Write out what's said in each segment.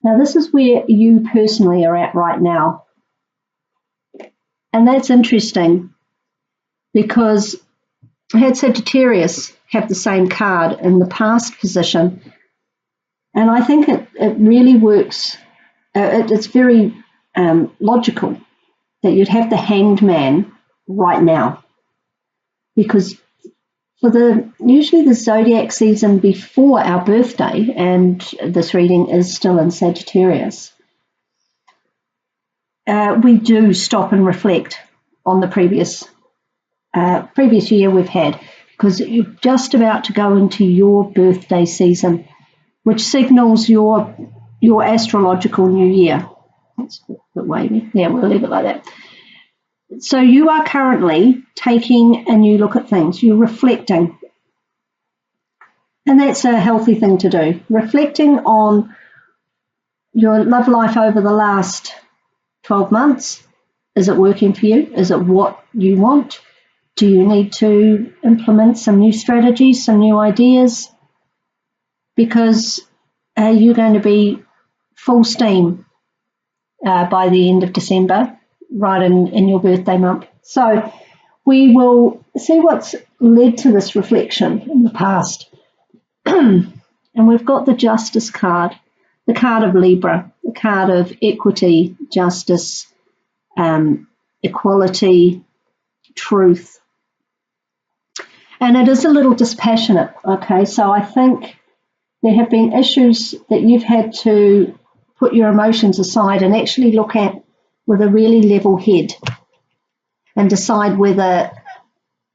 Now, this is where you personally are at right now. And that's interesting because I had Sagittarius have the same card in the past position. And I think it really works. It's very logical that you'd have the Hanged Man right now. Because usually the zodiac season before our birthday, and this reading is still in Sagittarius, we do stop and reflect on the previous year we've had, because you're just about to go into your birthday season, which signals your astrological new year. That's a bit wavy. Yeah, we'll leave it like that. So you are currently taking a new look at things. You're reflecting. And that's a healthy thing to do. Reflecting on your love life over the last 12 months. Is it working for you? Is it what you want? Do you need to implement some new strategies, some new ideas? Because you're going to be full steam by the end of December, right in your birthday month. So we will see what's led to this reflection in the past. And we've got the Justice card, the card of Libra, the card of equity, justice, equality, truth. And it is a little dispassionate, okay? So I think there have been issues that you've had to put your emotions aside and actually look at with a really level head and decide whether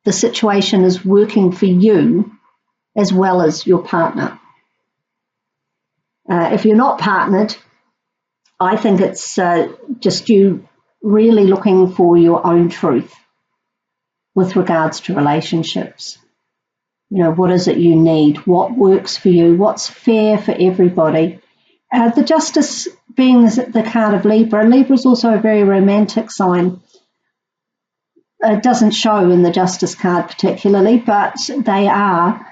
the situation is working for you as well as your partner. If you're not partnered, I think it's just you really looking for your own truth with regards to relationships. You know, what is it you need? What works for you? What's fair for everybody? The Justice being the card of Libra. Libra is also a very romantic sign. It doesn't show in the Justice card particularly, but they are,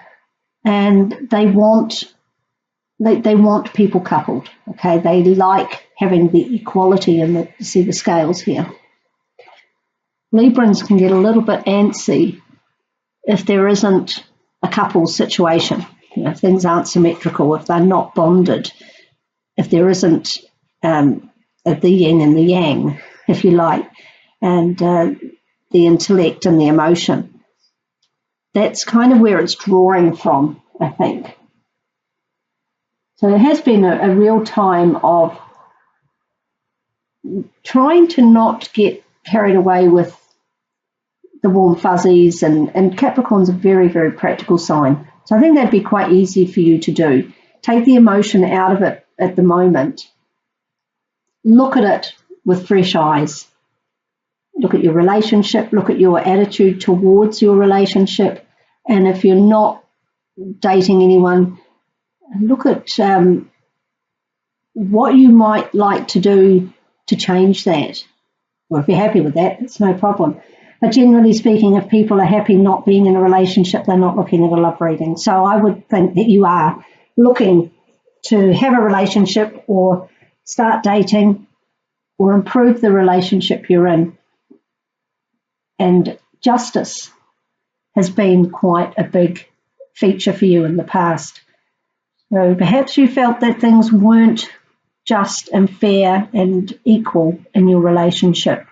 and they want people coupled. Okay, they like having the equality, and see the scales here. Librans can get a little bit antsy if there isn't a couple situation. You know, if things aren't symmetrical, if they're not bonded, if there isn't the yin and the yang, if you like, and the intellect and the emotion. That's kind of where it's drawing from, I think. So there has been a real time of trying to not get carried away with the warm fuzzies, and Capricorn's a very, very practical sign. So I think that'd be quite easy for you to do. Take the emotion out of it at the moment. Look at it with fresh eyes. Look at your relationship, look at your attitude towards your relationship. And if you're not dating anyone, look at what you might like to do to change that. Or if you're happy with that, it's no problem. But generally speaking, if people are happy not being in a relationship, they're not looking at a love reading. So I would think that you are looking to have a relationship or start dating or improve the relationship you're in. And justice has been quite a big feature for you in the past. So perhaps you felt that things weren't just and fair and equal in your relationship.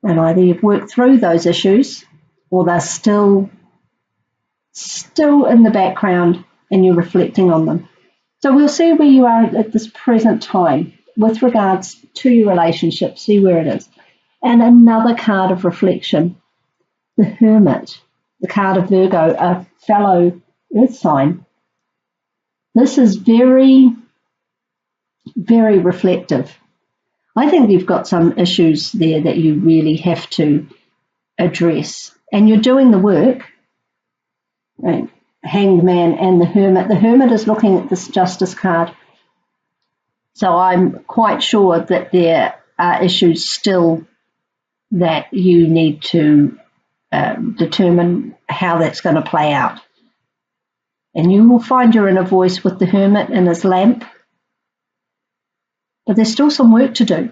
And either you've worked through those issues or they're still in the background and you're reflecting on them. So we'll see where you are at this present time with regards to your relationship, see where it is. And another card of reflection, the Hermit, the card of Virgo, a fellow earth sign. This is very, very reflective. I think you've got some issues there that you really have to address. And you're doing the work. Right? Hanged Man and the Hermit. The Hermit is looking at this Justice card. So I'm quite sure that there are issues still that you need to determine how that's going to play out. And you will find your inner voice with the Hermit and his lamp. but there's still some work to do.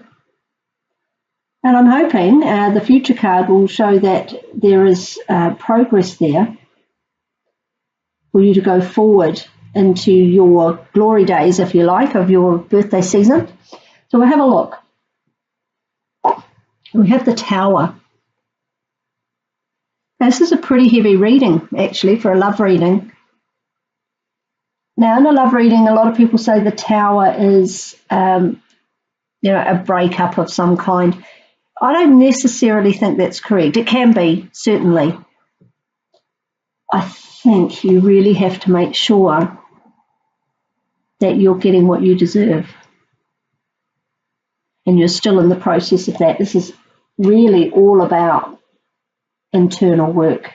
And I'm hoping the future card will show that there is progress there for you to go forward into your glory days, if you like, of your birthday season. So we'll have a look. We have the Tower. Now, this is a pretty heavy reading, actually, for a love reading. Now, in a love reading, a lot of people say the Tower is, a breakup of some kind. I don't necessarily think that's correct. It can be, certainly. I think you really have to make sure that you're getting what you deserve. And you're still in the process of that. This is really all about internal work.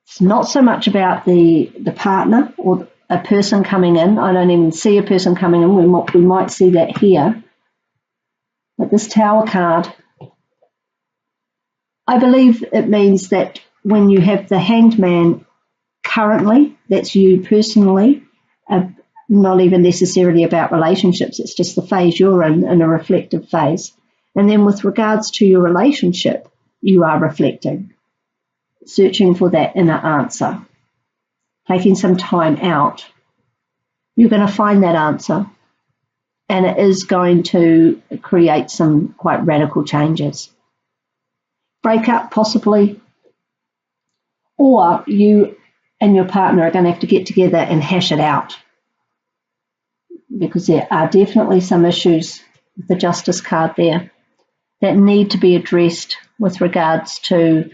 It's not so much about the partner or a person coming in. I don't even see a person coming in. We might see that here. But this Tower card, I believe it means that when you have the Hanged Man currently, that's you personally, not even necessarily about relationships, it's just the phase you're in a reflective phase. And then with regards to your relationship, you are reflecting, searching for that inner answer, taking some time out. You're going to find that answer, and it is going to create some quite radical changes. Breakup, possibly, or you and your partner are going to have to get together and hash it out, because there are definitely some issues with the Justice card there that need to be addressed with regards to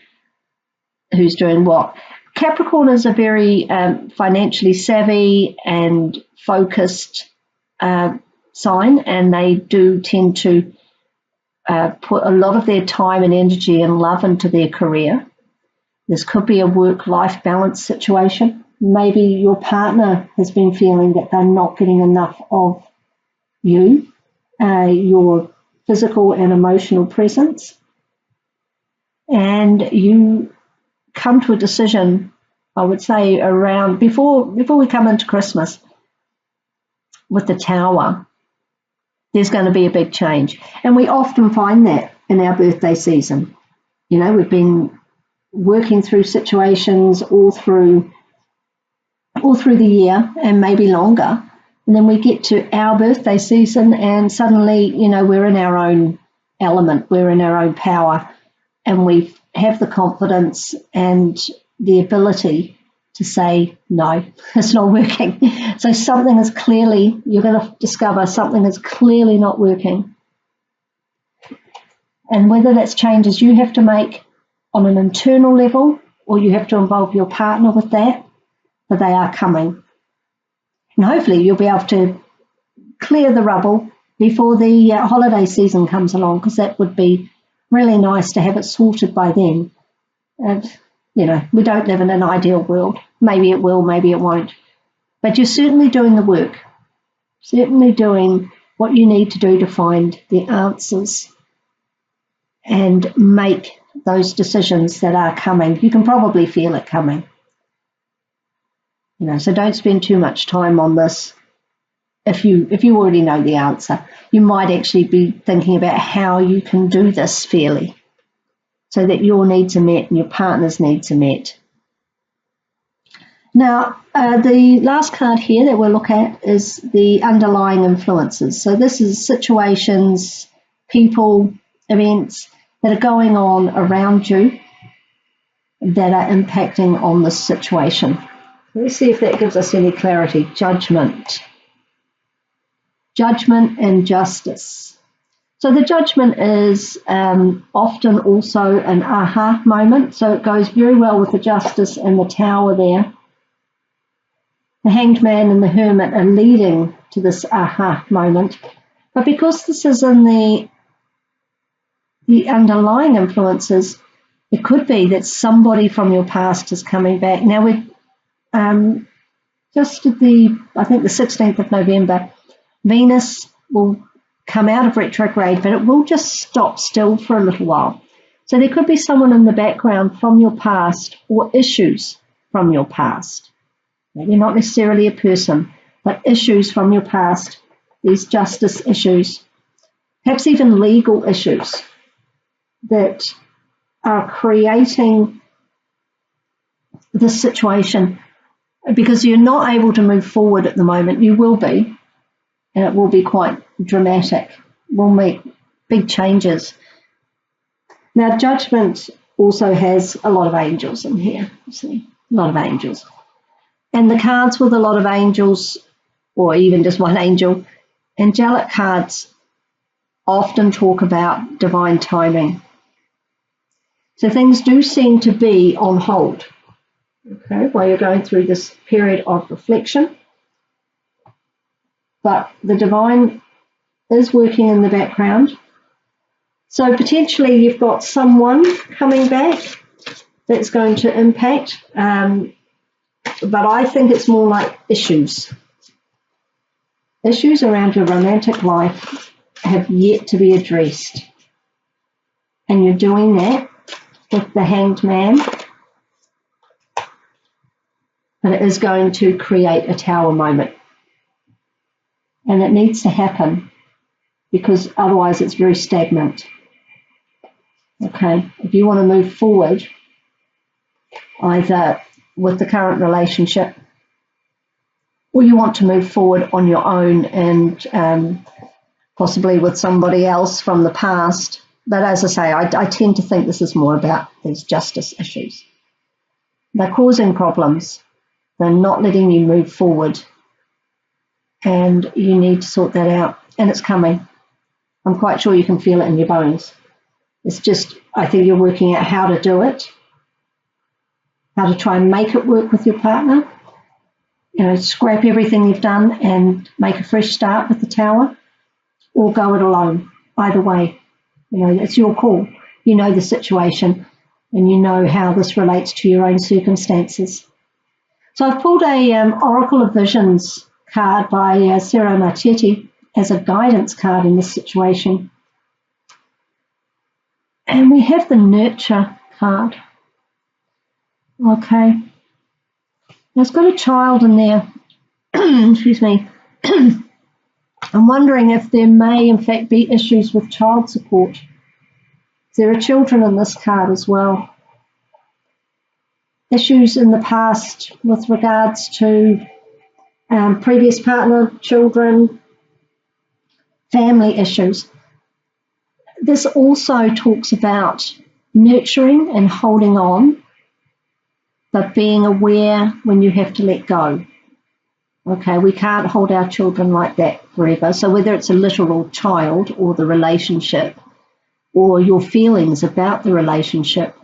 who's doing what. Capricorn is a very financially savvy and focused sign, and they do tend to put a lot of their time and energy and love into their career. This could be a work-life balance situation. Maybe your partner has been feeling that they're not getting enough of you, your physical and emotional presence, and you come to a decision, I would say, around before we come into Christmas with the Tower. There's going to be a big change, and we often find that in our birthday season. You know, we've been working through situations all through the year and maybe longer, and then we get to our birthday season and suddenly, you know, we're in our own element, we're in our own power, and we have the confidence and the ability to say, no, it's not working. So something is clearly, you're going to discover something is clearly not working. And whether that's changes you have to make on an internal level, or you have to involve your partner with that, but they are coming. And hopefully you'll be able to clear the rubble before the holiday season comes along, because that would be really nice to have it sorted by then. And, you know, we don't live in an ideal world. Maybe it will, maybe it won't. But you're certainly doing the work, certainly doing what you need to do to find the answers and make those decisions that are coming. You can probably feel it coming. You know, so don't spend too much time on this. If you already know the answer, you might actually be thinking about how you can do this fairly so that your needs are met and your partner's needs are met. Now, the last card here that we'll look at is the underlying influences. So this is situations, people, events that are going on around you that are impacting on this situation. Let's see if that gives us any clarity. Judgment and justice. So the judgment is often also an aha moment. So it goes very well with the justice and the Tower there. The Hanged Man and the Hermit are leading to this aha moment. But because this is in the underlying influences, it could be that somebody from your past is coming back. Now, we're just at the 16th of November, Venus will come out of retrograde, but it will just stop still for a little while. So there could be someone in the background from your past or issues from your past. Maybe not necessarily a person, but issues from your past these justice issues, perhaps even legal issues that are creating this situation, because you're not able to move forward at the moment. You will be, and it will be quite dramatic. We'll make big changes. Now, Judgment also has a lot of angels in here, you see, a lot of angels. And the cards with a lot of angels, or even just one angel, angelic cards often talk about divine timing. So things do seem to be on hold, okay, while you're going through this period of reflection. But the divine is working in the background. So potentially you've got someone coming back that's going to impact, but I think it's more like issues. Issues around your romantic life have yet to be addressed. And you're doing that with the Hanged Man. But it is going to create a tower moment. And it needs to happen because otherwise it's very stagnant. Okay, if you want to move forward, either with the current relationship or you want to move forward on your own and possibly with somebody else from the past. But as I say, I tend to think this is more about these justice issues. They're causing problems. They're not letting you move forward. And you need to sort that out. And it's coming. I'm quite sure you can feel it in your bones. It's just, I think you're working out how to do it, how to try and make it work with your partner. You know, scrap everything you've done and make a fresh start with the tower, or go it alone. Either way, you know, it's your call. You know the situation and you know how this relates to your own circumstances. So I've pulled a Oracle of Visions card by Sarah Marchetti as a guidance card in this situation. And we have the Nurture card. Okay. It's got a child in there. Excuse me. I'm wondering if there may in fact be issues with child support. There are children in this card as well. Issues in the past with regards to previous partner, children, family issues. This also talks about nurturing and holding on, but being aware when you have to let go. Okay, we can't hold our children like that forever. So whether it's a literal child or the relationship or your feelings about the relationship,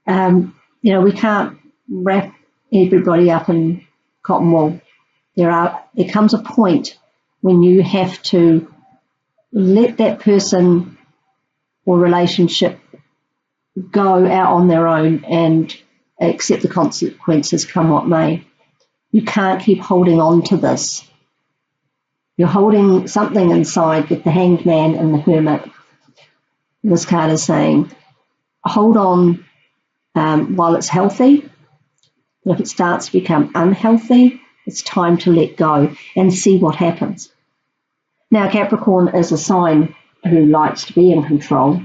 you know, we can't wrap everybody up in cotton wool. There comes a point when you have to let that person or relationship go out on their own and accept the consequences come what may. You can't keep holding on to this. You're holding something inside with the Hanged Man and the Hermit. This card is saying, hold on while it's healthy. But if it starts to become unhealthy, it's time to let go and see what happens. Now, Capricorn is a sign who likes to be in control.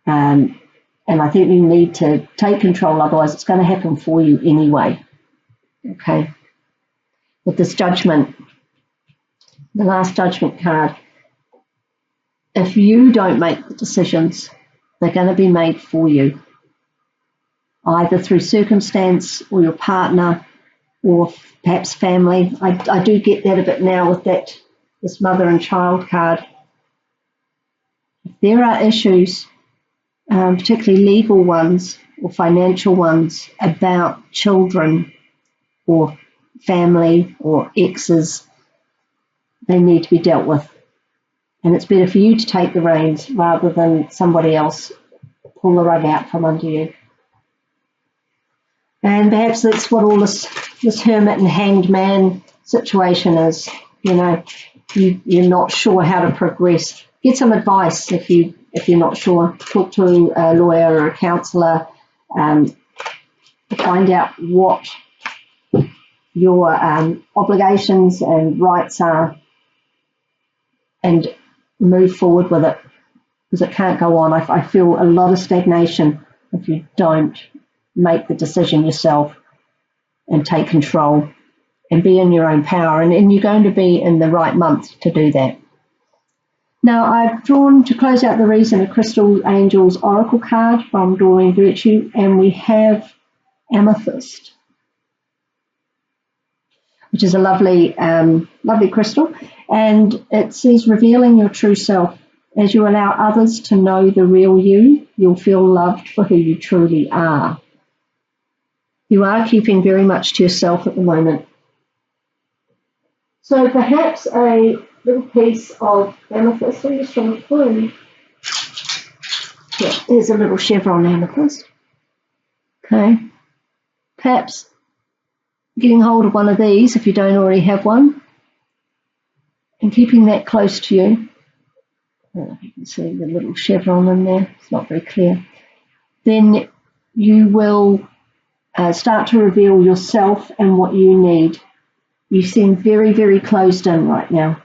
And I think you need to take control, otherwise it's going to happen for you anyway. Okay. With this Judgment, the last Judgment card, if you don't make the decisions, they're going to be made for you, either through circumstance or your partner or perhaps family. I do get that a bit now with this mother and child card. If there are issues, particularly legal ones or financial ones, about children or family or exes, they need to be dealt with. And it's better for you to take the reins rather than somebody else pull the rug out from under you. And perhaps that's what all this Hermit and Hanged Man situation is. You know, you're not sure how to progress. Get some advice if you're not sure. Talk to a lawyer or a counsellor to find out what your obligations and rights are, and move forward with it, because it can't go on. I feel a lot of stagnation if you don't make the decision yourself and take control and be in your own power, and you're going to be in the right month to do that. Now, I've drawn, to close out the reason, a Crystal Angels Oracle card from Doreen Virtue, and we have Amethyst, which is a lovely, lovely crystal, and it says, revealing your true self. As you allow others to know the real you, you'll feel loved for who you truly are. You are keeping very much to yourself at the moment. So perhaps a little piece of amethyst. I'm just trying to find. Yeah, there's a little chevron amethyst. Okay. Perhaps getting hold of one of these if you don't already have one, and keeping that close to you. I don't know if you can see the little chevron in there. It's not very clear. Then you will start to reveal yourself and what you need. You seem very, very closed in right now.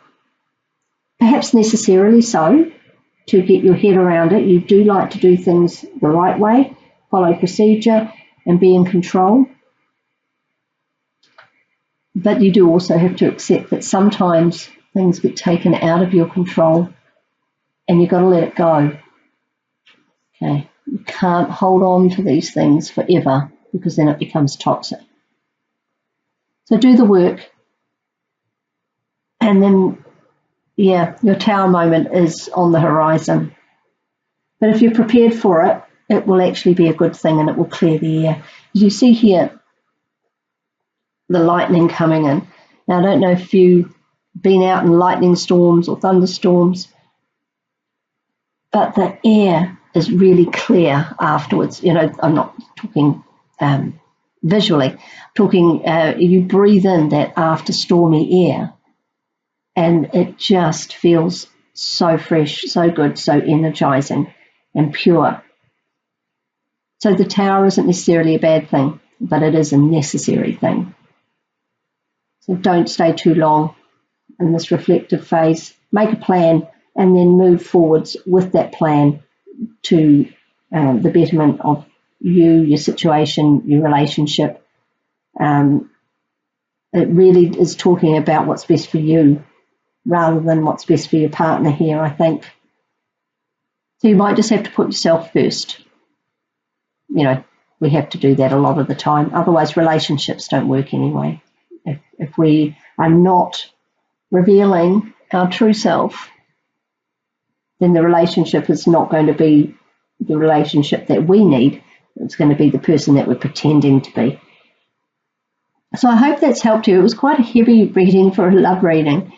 Perhaps necessarily so, to get your head around it. You do like to do things the right way, follow procedure, and be in control. But you do also have to accept that sometimes things get taken out of your control, and you've got to let it go. Okay, you can't hold on to these things forever, because then it becomes toxic. So do the work, and then, yeah, your tower moment is on the horizon. But if you're prepared for it, it will actually be a good thing, and it will clear the air. As you see here, the lightning coming in. Now, I don't know if you've been out in lightning storms or thunderstorms, but the air is really clear afterwards. You know, I'm not talking visually, I'm talking you breathe in that after stormy air, and it just feels so fresh, so good, so energizing and pure. So the tower isn't necessarily a bad thing, but it is a necessary thing. So don't stay too long in this reflective phase. Make a plan and then move forwards with that plan to the betterment of you, your situation, your relationship. It really is talking about what's best for you rather than what's best for your partner here, I think. So you might just have to put yourself first. You know, we have to do that a lot of the time. Otherwise, relationships don't work anyway. If we are not revealing our true self, then the relationship is not going to be the relationship that we need. It's going to be the person that we're pretending to be. So I hope that's helped you. It was quite a heavy reading for a love reading,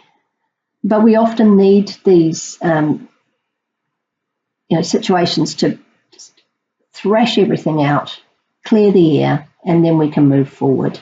but we often need these situations to just thrash everything out, clear the air, and then we can move forward.